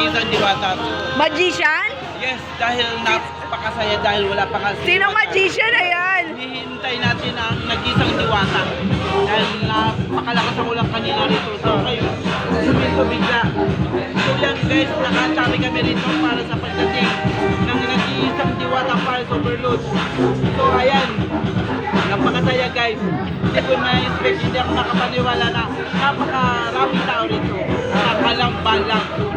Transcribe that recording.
nag-iisang diwata. Magician? Yes, dahil napakasaya dahil wala pa kasi. Sinong magician na yan? Hihintay natin ang nag-iisang diwata. Dahil napakalakas ang ulang kanina rito. So kayo, bigla. So yan guys, nakatabi kami rito para sa pagdating ng nag-iisang diwata para sa overload. So ayan, napakasaya guys. Hindi ko na-expect, hindi ako nakapaniwala na napakaraming tao rito. Nakalang balang.